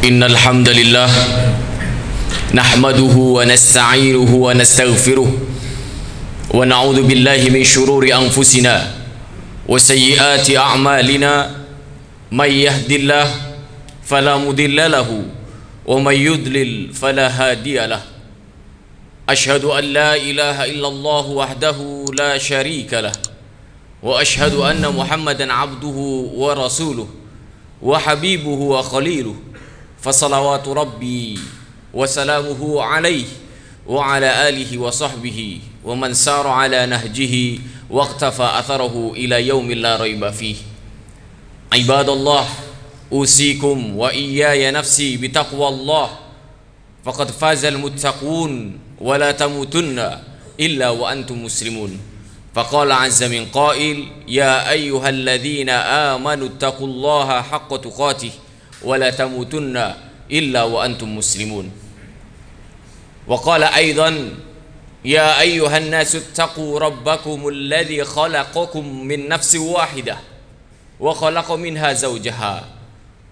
إن الحمد لله نحمده ونستعينه ونستغفره ونعوذ بالله من شرور أنفسنا وسيئات أعمالنا من يهد الله فلا مضل له ومن يضلل فلا هادي له أشهد أن لا إله إلا الله وحده لا شريك له وأشهد أن محمدا عبده ورسوله وحبيبه وخليله فصلوات ربي وسلامه عليه وعلى آله وصحبه ومن سار على نهجه واقتفى أثره إلى يوم لا ريب فيه. عباد الله، أوصيكم وإياي نفسي بتقوى الله فقد فاز المتقون ولا تموتن إلا وأنتم مسلمون. فقال عز من قائل: يا أيها الذين آمنوا اتقوا الله حق تقاته ولا تموتن إلا وأنتم مسلمون. وقال أيضا: يا أيها الناس اتقوا ربكم الذي خلقكم من نفس واحدة وخلق منها زوجها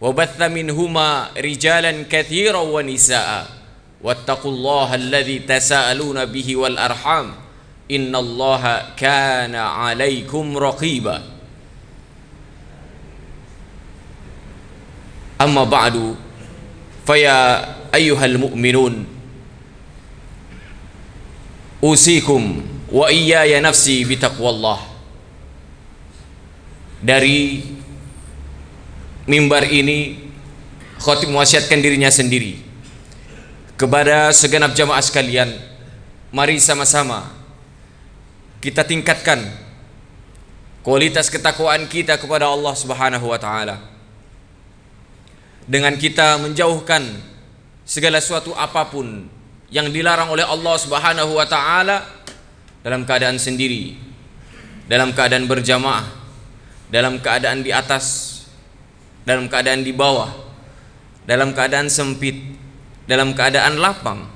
وبث منهما رجالا كثيرا ونساء واتقوا الله الذي تساءلون به والأرحام إن الله كان عليكم رقيبا. أما بعد فيا أيها المؤمنون أوصيكم وإياي نفسي بتقوى الله. Dari mimbar ini khatib mewasiatkan dirinya sendiri kepada segenap jamaah sekalian, mari sama-sama kita tingkatkan kualitas ketakwaan kita kepada Allah Subhanahu wa taala dengan kita menjauhkan segala sesuatu apapun yang dilarang oleh Allah Subhanahu wa taala dalam keadaan sendiri, dalam keadaan berjamaah, dalam keadaan di atas, dalam keadaan di bawah, dalam keadaan sempit, dalam keadaan lapang.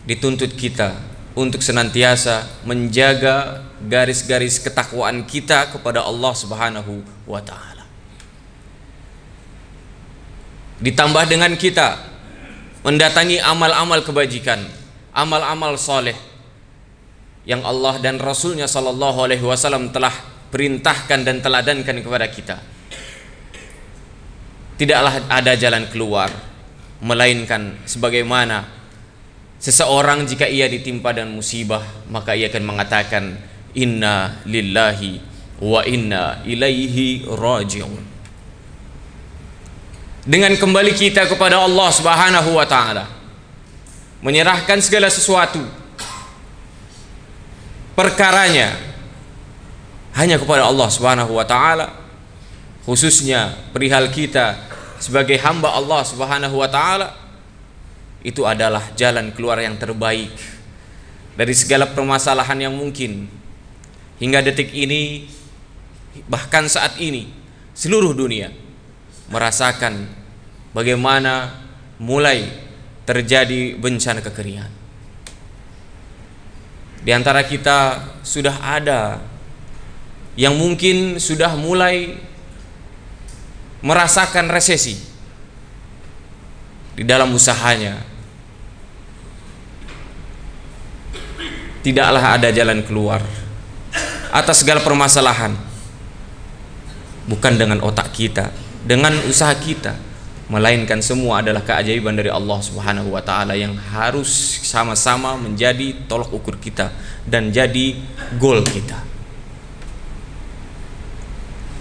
Dituntut kita untuk senantiasa menjaga garis-garis ketakwaan kita kepada Allah Subhanahu wa taala. Ditambah dengan kita mendatangi amal-amal kebajikan, amal-amal soleh yang Allah dan Rasulnya Sallallahu Alaihi Wasallam telah perintahkan dan teladankan kepada kita. Tidaklah ada jalan keluar melainkan sebagaimana seseorang jika ia ditimpa dengan musibah maka ia akan mengatakan inna lillahi wa inna ilaihi raji'un. Dengan kembali kita kepada Allah Subhanahu wa taala, menyerahkan segala sesuatu perkaranya hanya kepada Allah Subhanahu wa taala, khususnya perihal kita sebagai hamba Allah Subhanahu wa taala, itu adalah jalan keluar yang terbaik dari segala permasalahan yang mungkin. Hingga detik ini, bahkan saat ini, seluruh dunia merasakan bagaimana mulai terjadi bencana kekeringan. Di antara kita sudah ada yang mungkin sudah mulai merasakan resesi di dalam usahanya. Tidaklah ada jalan keluar atas segala permasalahan, bukan dengan otak kita, dengan usaha kita, melainkan semua adalah keajaiban dari Allah Subhanahu wa taala yang harus sama-sama menjadi tolok ukur kita dan jadi goal kita.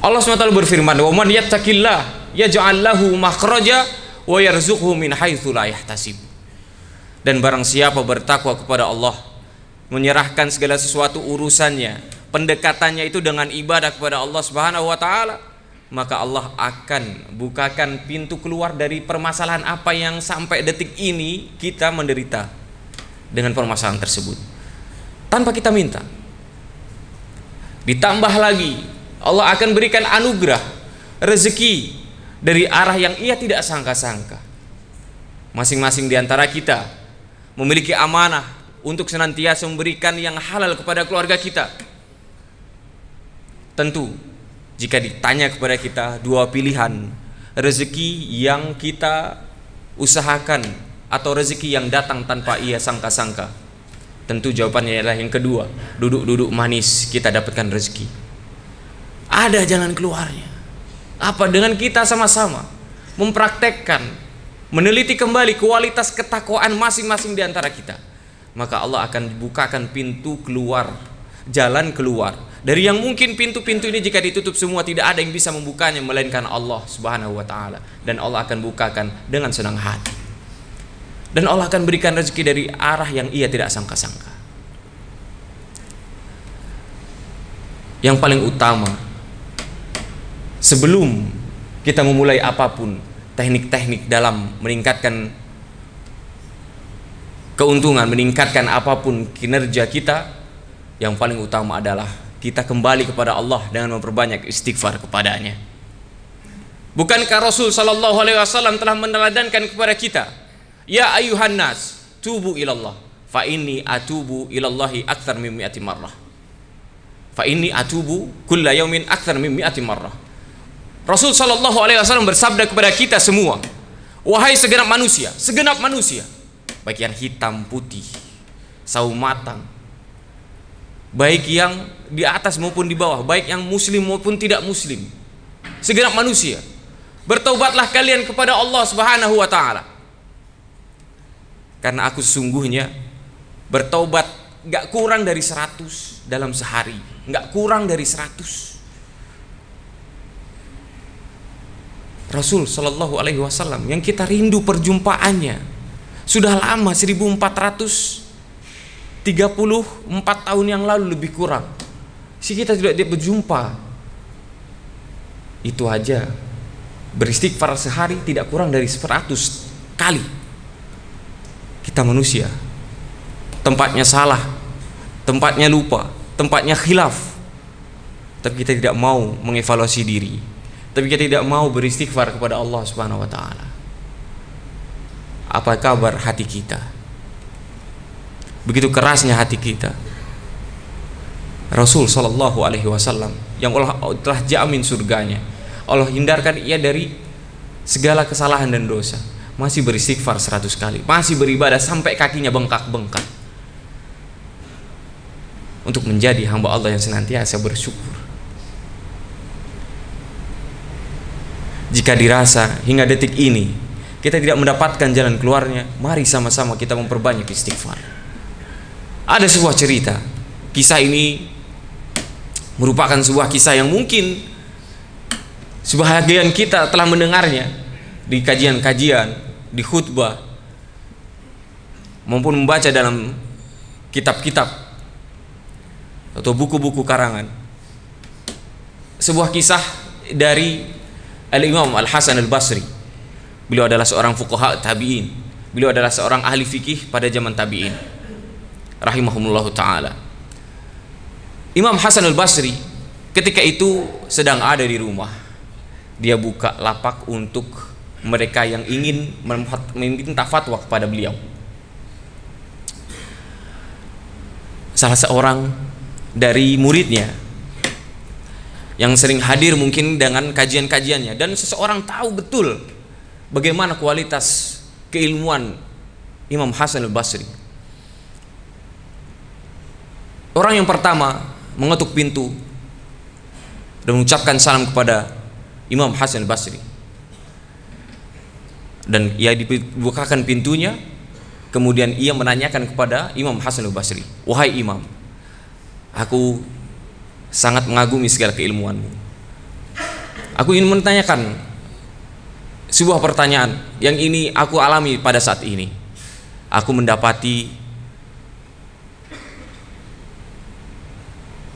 Allah SWT berfirman, "Wa man yattaqillah yaj'al lahu makhraja wa yarzuqhu min haitsu la yahtasib." Dan barang siapa bertakwa kepada Allah, menyerahkan segala sesuatu urusannya, pendekatannya itu dengan ibadah kepada Allah Subhanahu wa taala, maka Allah akan bukakan pintu keluar dari permasalahan apa yang sampai detik ini kita menderita dengan permasalahan tersebut tanpa kita minta. Ditambah lagi Allah akan berikan anugerah rezeki dari arah yang ia tidak sangka-sangka. Masing-masing di antara kita memiliki amanah untuk senantiasa memberikan yang halal kepada keluarga kita. Tentu jika ditanya kepada kita dua pilihan, rezeki yang kita usahakan atau rezeki yang datang tanpa ia sangka-sangka? Tentu jawabannya adalah yang kedua, duduk-duduk manis kita dapatkan rezeki. Ada jalan keluarnya. Apa? Dengan kita sama-sama mempraktekkan, meneliti kembali kualitas ketakwaan masing-masing di antara kita, maka Allah akan bukakan pintu keluar, jalan keluar dari yang mungkin pintu-pintu ini jika ditutup semua tidak ada yang bisa membukanya melainkan Allah Subhanahu wa taala, dan Allah akan bukakan dengan senang hati. Dan Allah akan berikan rezeki dari arah yang ia tidak sangka-sangka. Yang paling utama, sebelum kita memulai apapun, teknik-teknik dalam meningkatkan keuntungan, meningkatkan apapun kinerja kita, yang paling utama adalah kita kembali kepada Allah dengan memperbanyak istighfar kepadanya. Bukankah Rasul sallallahu alaihi wasallam telah meneladankan kepada kita, ya ayuhan nas tubu ilallah fa inni atubu ilallahi akthar min mi'ati marrah, fa inni atubu kulla yaumin akthar min mi'ati marrah. Rasul sallallahu alaihi wasallam bersabda kepada kita semua, wahai segenap manusia, baik yang hitam putih, sawo matang, baik yang di atas maupun di bawah, baik yang muslim maupun tidak muslim, segenap manusia, bertaubatlah kalian kepada Allah Subhanahu wa taala. Karena aku sesungguhnya bertaubat gak kurang dari 100 dalam sehari, gak kurang dari 100. Rasul Shallallahu Alaihi Wasallam yang kita rindu perjumpaannya sudah lama, 1434 tahun yang lalu lebih kurang, si kita tidak berjumpa. Itu aja beristighfar sehari tidak kurang dari 100 kali. Kita manusia, tempatnya salah, tempatnya lupa, tempatnya khilaf, tapi kita tidak mau mengevaluasi diri, tapi kita tidak mau beristighfar kepada Allah Subhanahu wa taala. Apa kabar hati kita? Begitu kerasnya hati kita. Rasul sallallahu alaihi wasallam yang Allah telah jamin surganya, Allah hindarkan ia dari segala kesalahan dan dosa, masih beristighfar 100 kali, masih beribadah sampai kakinya bengkak-bengkak untuk menjadi hamba Allah yang senantiasa bersyukur. Jika dirasa hingga detik ini kita tidak mendapatkan jalan keluarnya, mari sama-sama kita memperbanyak istighfar. Ada sebuah cerita, kisah ini merupakan sebuah kisah yang mungkin sebahagian kita telah mendengarnya di kajian-kajian, di khutbah, maupun membaca dalam kitab-kitab atau buku-buku karangan. Sebuah kisah dari Al-Imam Al-Hasan Al-Basri. Beliau adalah seorang fuqaha tabi'in. Beliau adalah seorang ahli fikih pada zaman tabi'in, rahimahumullahu ta'ala. Imam Hasan Al-Basri ketika itu sedang ada di rumah. Dia buka lapak untuk mereka yang ingin meminta fatwa kepada beliau. Salah seorang dari muridnya yang sering hadir mungkin dengan kajian-kajiannya, dan seseorang tahu betul bagaimana kualitas keilmuan Imam Hasan Al-Basri. Orang yang pertama mengetuk pintu dan mengucapkan salam kepada Imam Hasan Al-Basri, dan ia dibukakan pintunya. Kemudian ia menanyakan kepada Imam Hasan Al-Basri, wahai Imam, aku sangat mengagumi segala keilmuanmu. Aku ingin menanyakan sebuah pertanyaan yang ini aku alami pada saat ini. Aku mendapati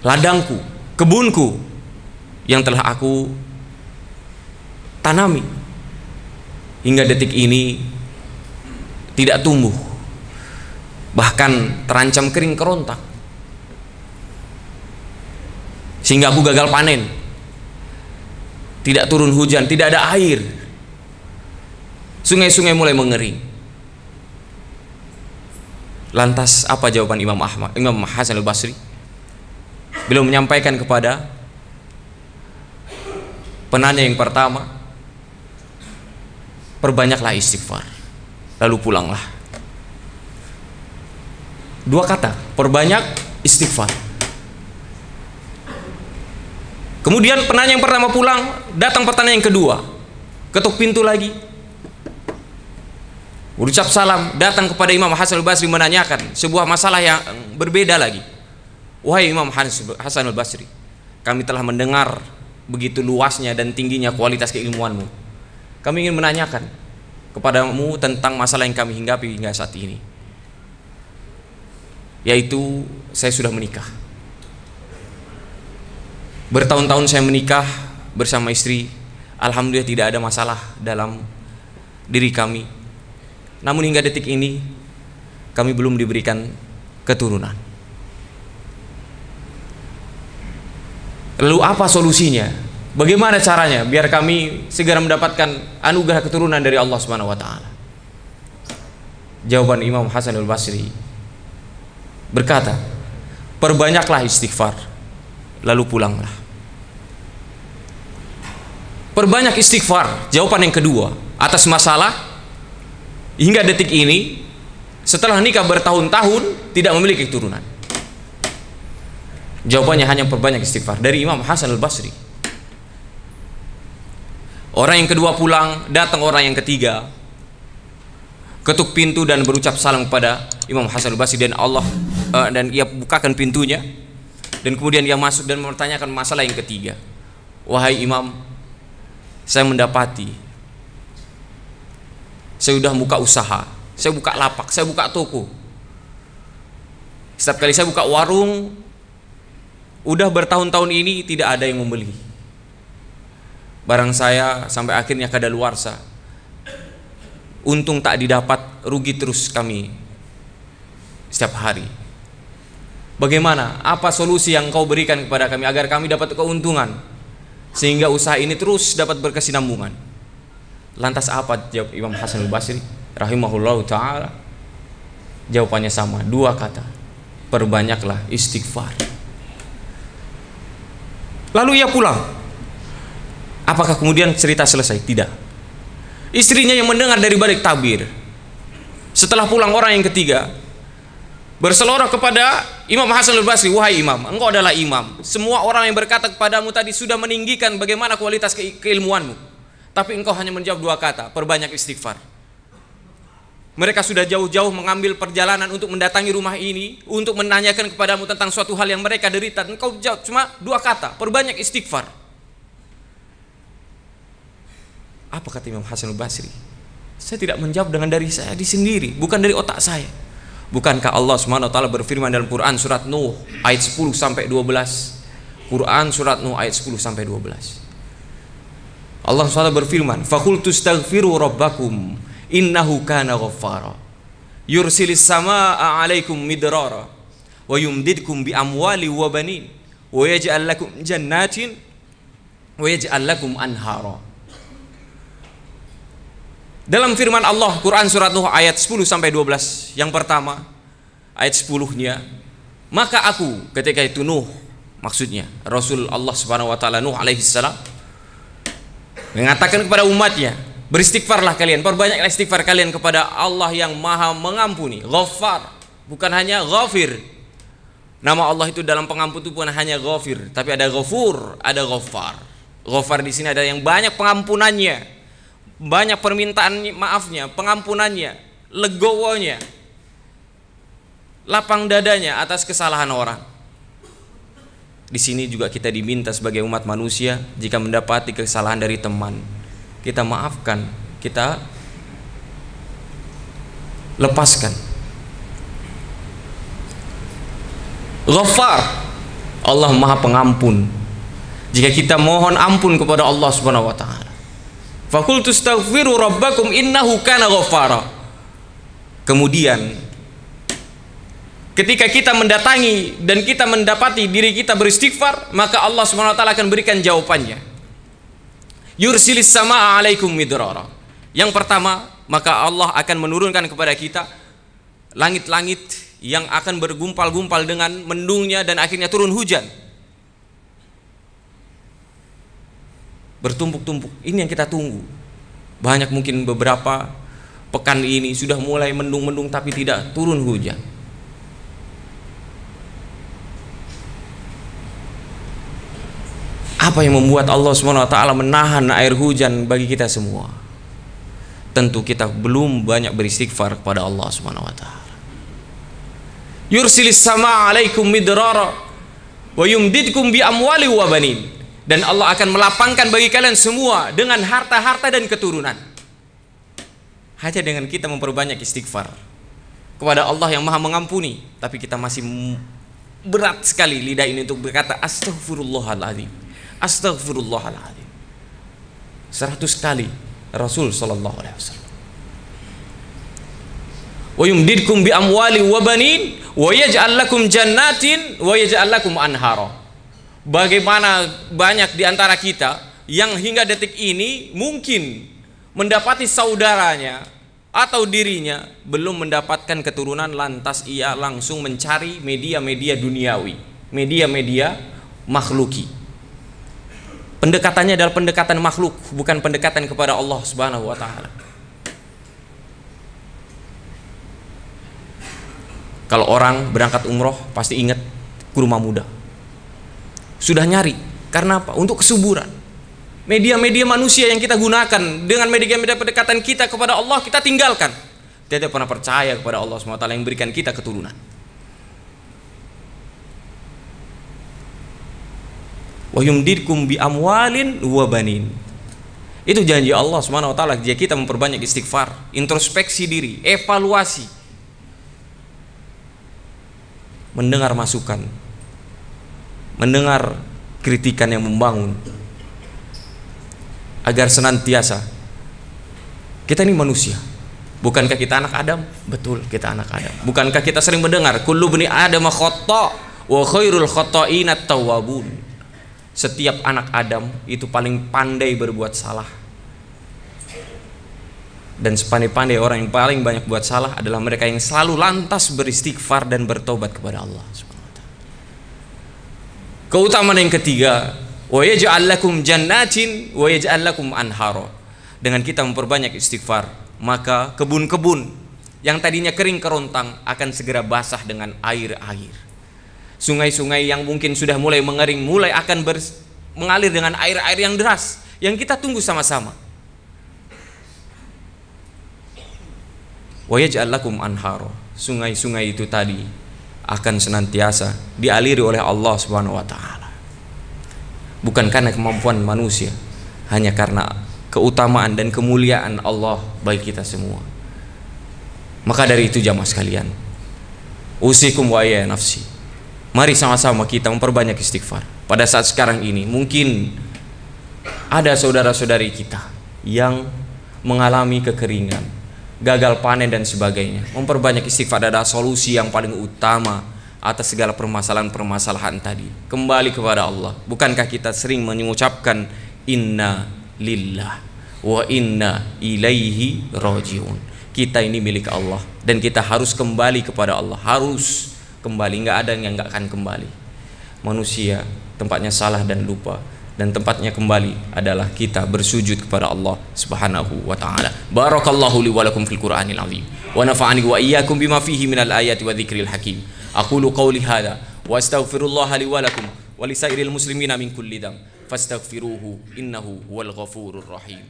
ladangku, kebunku yang telah aku tanami hingga detik ini tidak tumbuh, bahkan terancam kering kerontak, sehingga aku gagal panen. Tidak turun hujan, tidak ada air, sungai-sungai mulai mengering. Lantas apa jawaban Imam Hasan Al-Basri? Beliau menyampaikan kepada penanya yang pertama, perbanyaklah istighfar, lalu pulanglah. Dua kata, perbanyak istighfar. Kemudian penanya yang pertama pulang, datang pertanyaan yang kedua, ketuk pintu lagi, berucap salam, datang kepada Imam Hasan al-Basri menanyakan sebuah masalah yang berbeda lagi. Wahai Imam Hasan al-Basri, kami telah mendengar begitu luasnya dan tingginya kualitas keilmuanmu. Kami ingin menanyakan kepadamu tentang masalah yang kami hinggapi hingga saat ini, yaitu saya sudah menikah. Bertahun-tahun saya menikah bersama istri, alhamdulillah tidak ada masalah dalam diri kami. Namun hingga detik ini kami belum diberikan keturunan. Lalu apa solusinya? Bagaimana caranya biar kami segera mendapatkan anugerah keturunan dari Allah Subhanahu wa taala? Jawaban Imam Hasan al-Basri berkata, perbanyaklah istighfar, lalu pulanglah. Perbanyak istighfar, jawaban yang kedua atas masalah hingga detik ini setelah nikah bertahun-tahun tidak memiliki keturunan. Jawabannya hanya perbanyak istighfar dari Imam Hasan al-Basri. Orang yang kedua pulang, datang orang yang ketiga, ketuk pintu dan berucap salam kepada Imam Hasan al-Basri, dan ia bukakan pintunya, dan kemudian dia masuk dan mempertanyakan masalah yang ketiga. Wahai Imam, saya mendapati saya sudah buka usaha, saya buka lapak, saya buka toko. Setiap kali saya buka warung, udah bertahun-tahun ini tidak ada yang membeli. Barang saya sampai akhirnya kadaluarsa. Untung tak didapat, rugi terus kami setiap hari. Bagaimana? Apa solusi yang kau berikan kepada kami agar kami dapat keuntungan sehingga usaha ini terus dapat berkesinambungan? Lantas apa jawab Imam Hasan al-Basri rahimahullahu ta'ala? Jawabannya sama, dua kata, perbanyaklah istighfar. Lalu ia pulang. Apakah kemudian cerita selesai? Tidak. Istrinya yang mendengar dari balik tabir. Setelah pulang orang yang ketiga berseloroh kepada Imam Hasan al-Basri, wahai Imam, engkau adalah imam. Semua orang yang berkata kepadamu tadi sudah meninggikan bagaimana kualitas keilmuanmu, tapi engkau hanya menjawab dua kata, perbanyak istighfar. Mereka sudah jauh-jauh mengambil perjalanan untuk mendatangi rumah ini, untuk menanyakan kepadamu tentang suatu hal yang mereka derita. Engkau jawab cuma dua kata, perbanyak istighfar. Apa kata Imam Hasan al-Basri? Saya tidak menjawab dengan dari saya sendiri, bukan dari otak saya. Bukankah Allah Subhanahu wa taala berfirman dalam Quran surat Nuh ayat 10 sampai 12? Quran surat Nuh ayat 10 sampai 12. Allah SWT berfirman, "Faqultu astaghfiru rabbakum innahu kana ghaffara yursilis samaa'a 'alaikum midrara wa yumdidkum bi amwali wa banin wa yaj'al lakum jannatin wa yaj'al lakum anhara." Dalam firman Allah Quran surat Nuh ayat 10 sampai 12, yang pertama ayat 10-nya, maka aku, ketika itu Nuh, maksudnya Rasul Allah Subhanahu wa taala Nuh alaihi salam, mengatakan kepada umatnya, beristighfarlah kalian, perbanyaklah istighfar kalian kepada Allah yang Maha Mengampuni, Ghaffar, bukan hanya Ghafir. Nama Allah itu dalam pengampun itu bukan hanya Ghafir, tapi ada Ghafur, ada Ghaffar. Ghaffar di sini ada yang banyak pengampunannya, banyak permintaan maafnya, pengampunannya, legowonya, lapang dadanya atas kesalahan orang. Di sini juga kita diminta sebagai umat manusia, jika mendapati kesalahan dari teman, kita maafkan, kita lepaskan. Ghaffar, Allah Maha Pengampun. Jika kita mohon ampun kepada Allah Subhanahu wa taala, faqultu astaghfiru rabbakum innahu kana ghaffara. Kemudian ketika kita mendatangi dan kita mendapati diri kita beristighfar, maka Allah Subhanahu wa taala akan berikan jawabannya. Yursilis samaa'a 'alaikum midrara. Yang pertama, maka Allah akan menurunkan kepada kita langit-langit yang akan bergumpal-gumpal dengan mendungnya dan akhirnya turun hujan. Bertumpuk-tumpuk. Ini yang kita tunggu. Banyak mungkin beberapa pekan ini sudah mulai mendung-mendung tapi tidak turun hujan. Apa yang membuat Allah SWT menahan air hujan bagi kita semua? Tentu kita belum banyak beristighfar kepada Allah SWT. Yursilis sama alaikum midrara wa yumdidkum bi amwali wa banin. Dan Allah akan melapangkan bagi kalian semua dengan harta-harta dan keturunan. Hanya dengan kita memperbanyak istighfar kepada Allah yang Maha Mengampuni, tapi kita masih berat sekali lidah ini untuk berkata astaghfirullahaladzim, astaghfirullahaladzim 100 kali Rasul sallallahu alaihi wasallam. Wa yumdidkum bi amwali wa banin wa yaj'al lakum jannatin wa yaj'al lakum anhara. Bagaimana banyak di antara kita yang hingga detik ini mungkin mendapati saudaranya atau dirinya belum mendapatkan keturunan, lantas ia langsung mencari media-media duniawi, media-media makhluki. Pendekatannya adalah pendekatan makhluk, bukan pendekatan kepada Allah Subhanahu wa taala. Kalau orang berangkat umroh pasti ingat kurma muda. Sudah nyari, karena apa? Untuk kesuburan. Media-media manusia yang kita gunakan dengan media-media pendekatan kita kepada Allah kita tinggalkan. Tidak pernah percaya kepada Allah SWT yang berikan kita keturunan. Wa yumdidkum bi amwalin wa banin. Itu janji Allah SWT jika kita memperbanyak istighfar, introspeksi diri, evaluasi, mendengar masukan, mendengar kritikan yang membangun, agar senantiasa kita ini manusia. Bukankah kita anak Adam? Betul, kita anak Adam. Bukankah kita sering mendengar kullu bani Adam khata' wa khairul khata'ina tawwabun. Setiap anak Adam itu paling pandai berbuat salah, dan sepandai-pandai orang yang paling banyak buat salah adalah mereka yang selalu lantas beristighfar dan bertobat kepada Allah. Keutamaan yang ketiga, wa yaj'al lakum jannatin wa yaj'al lakum anhara. Dengan kita memperbanyak istighfar, maka kebun-kebun yang tadinya kering kerontang akan segera basah dengan air-air. Sungai-sungai yang mungkin sudah mulai mengering mulai akan mengalir dengan air-air yang deras yang kita tunggu sama-sama. Wa yaj'al lakum anhara. Sungai-sungai itu tadi akan senantiasa dialiri oleh Allah Subhanahu wa taala. Bukan karena kemampuan manusia, hanya karena keutamaan dan kemuliaan Allah bagi kita semua. Maka dari itu jamaah sekalian, usikum wa ya nafsi, mari sama-sama kita memperbanyak istighfar. Pada saat sekarang ini mungkin ada saudara-saudari kita yang mengalami kekeringan, gagal panen dan sebagainya. Memperbanyak istighfar adalah solusi yang paling utama atas segala permasalahan-permasalahan tadi. Kembali kepada Allah. Bukankah kita sering mengucapkan inna lillah wa inna ilaihi rajiun. Kita ini milik Allah dan kita harus kembali kepada Allah. Harus kembali, nggak ada yang nggak akan kembali. Manusia tempatnya salah dan lupa, dan tempatnya kembali adalah kita bersujud kepada Allah Subhanahu wa taala. Barakallahu li wa lakum fil Qur'anil azim wa nafa'ani wa iyyakum bima fihi minal ayati wa dzikril hakim. Aqulu qawli hadza wa astaghfirullah li wa lakum wa lisairil muslimina min kulli dzamb fastaghfiruhu innahu huwal ghafurur rahim.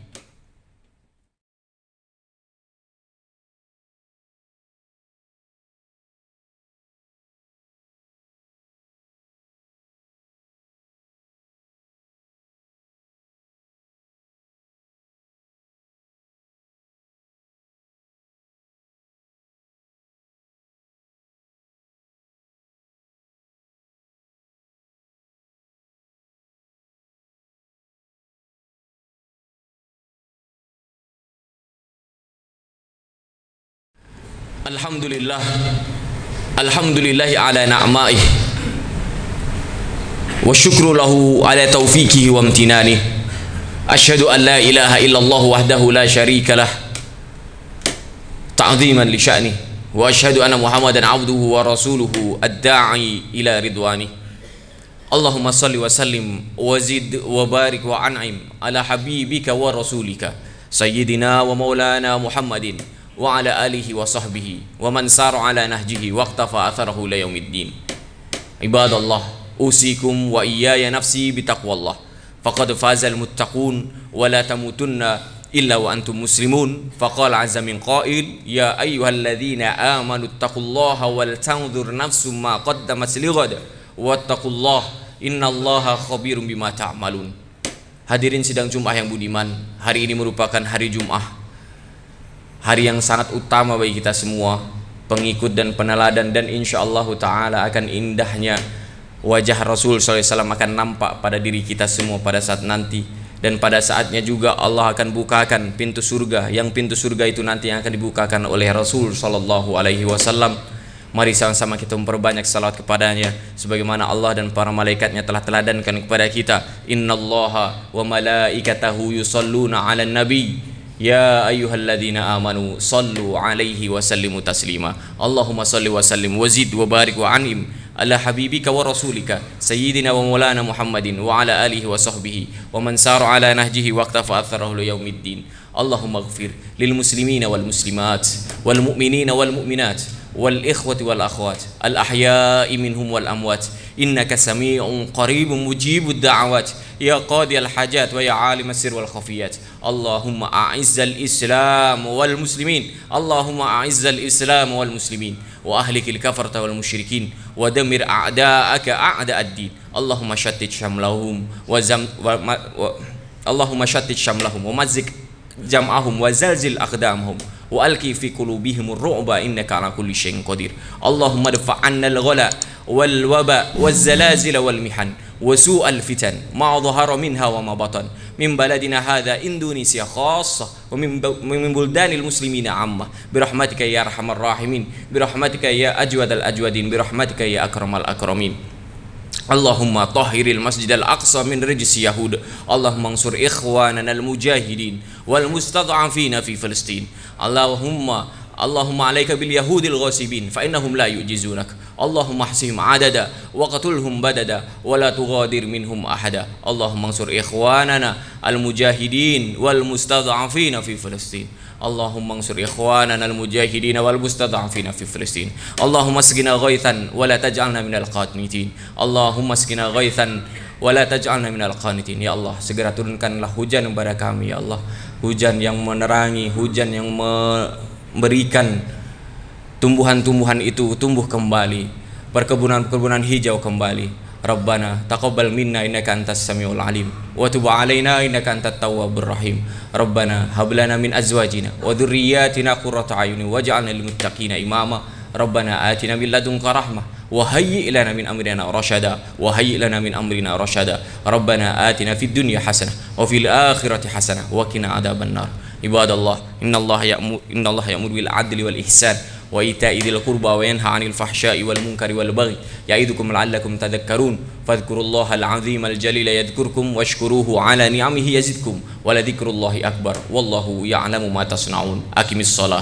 Alhamdulillah, alhamdulillahi ala na'maih wa syukru lahu ala taufiqihi wa amtinanih. Asyhadu an la ilaha illallah wahdahu la syarika lah ta'ziman li sya'nih, wa asyhadu anna Muhammadan abduhu wa rasuluhu ad-da'i ila ridwanih. Allahumma salli wa sallim wa zid wa barik wa an'im ala habibika wa rasulika sayyidina wa maulana Muhammadin wa ala alihi wa sahbihi wa man sara ala nahjihi waqtafa atharahu ila yaumiddin. Ibadallah, usikum wa iyaya nafsi bitaqwallah. Faqad fazal muttaqun wa la tamutunna illa wa antum muslimun. Faqala azza min qail, ya ayyuhalladzina amanu taqullaha wal tanzur nafsum ma qaddamat lighad wattaqullaha innallaha khabirum bima ta'malun. Hadirin sidang Jumat yang budiman, hari ini merupakan hari Jumat, hari yang sangat utama bagi kita semua, pengikut dan peneladan, dan insyaallah ta'ala akan indahnya wajah Rasul SAW akan nampak pada diri kita semua pada saat nanti. Dan pada saatnya juga Allah akan bukakan pintu surga, yang pintu surga itu nanti yang akan dibukakan oleh Rasul SAW. Mari sama-sama kita memperbanyak salawat kepadanya, sebagaimana Allah dan para malaikatnya telah teladankan kepada kita. Innallaha wa malaikatahu yusalluna 'alan nabi ya ayyuhalladzina amanu sallu 'alaihi wa sallimu taslima. Allahumma salli wa sallim wa zid wa barik wa an'im ala habibika wa rasulika sayyidina wa maulana Muhammadin wa ala alihi wa sahbihi wa man sara ala nahjihi waqtafa atharahu yaumiddin. Allahumma ighfir lil muslimina wal muslimat wal mu'minina wal mu'minat wal ikhwati wal akhwat al ahya'i minhum wal amwat innaka sami'un qaribun mujibud da'awat ya qadi al hajat wa ya alim as-sir wal khafiyat. Allahumma a'izzal islam wal muslimin, Allahumma a'izzal islam wal muslimin wa ahlikil kafarta wal musyrikin wa damir a'da'aka a'da'ad-din. Allahumma shattit shamlahum Allahumma shattit shamlahum wa mazzik jam'ahum wa zalzil aqdamahum wa alqi fi qulubihim ar-ru'ba innaka ala kulli syai'in qadir. Allahumma dfa' 'anna al-ghala wal waba waz zalazil wal mihan wa su'al fitan ma dhahara minha wa ma batan min baladina hadha Indonesia khassah wa min buldanil muslimina 'ammah bi rahmatika ya arhamar rahimin bi rahmatika ya ajwadal ajwadin bi rahmatika ya akramal akramin. Allahumma tahhiril masjidal aqsa min rijsi yahud. Allahumma ansur ikhwanana al mujahidin wal mustad'afina fi Filistin. Allahumma alayka bil yahudil ghasibin fa innahum la yu'jizunak. Allahumma ahsihim adada wa qatulhum badada wa la tughadir minhum ahada. Allahumma ansur ikhwanana al mujahidin wal mustad'afina fi Filistin. Allahumma ansur ikhwanana al mujahidin wal mustad'afina fi Filistin. Allahumma asqina ghaithan wa la taj'alna minal qanitin. Allahumma asqina ghaithan wa la taj'alna minal qanitin. Ya Allah, segera turunkanlah hujan kepada kami ya Allah, hujan yang menerangi, hujan yang memberikan tumbuhan-tumbuhan itu tumbuh kembali, perkebunan-perkebunan hijau kembali. Rabbana taqabbal minna innaka antas samiul alim wa tub alaina innaka antat tawwabur rahim. Rabbana hab lana min azwajina wa dhurriyyatina qurrata a'yunin waj'alna lil muttaqina imama. Rabbana atina min ladunka rahmah wa hayyi' lana min amrina rasyada wa hayyi' lana min amrina rasyada. Rabbana atina fid dunya hasanah wa fil akhirati hasanah wa qina adzabannar. Ibadallah, innallaha ya'muru bil 'adli wal ihsan wa ita'i dzil qurba wa yanha 'anil fahsya'i wal munkari wal baghi ya'idukum la'allakum tadhakkarun. Fadhkurullaha al-'azima al-jalila yadhkurkum washkuruhu 'ala ni'amihi yazidkum wa la dzikrullahi akbar wallahu ya'lamu ma tasna'un. Aqimis shalah.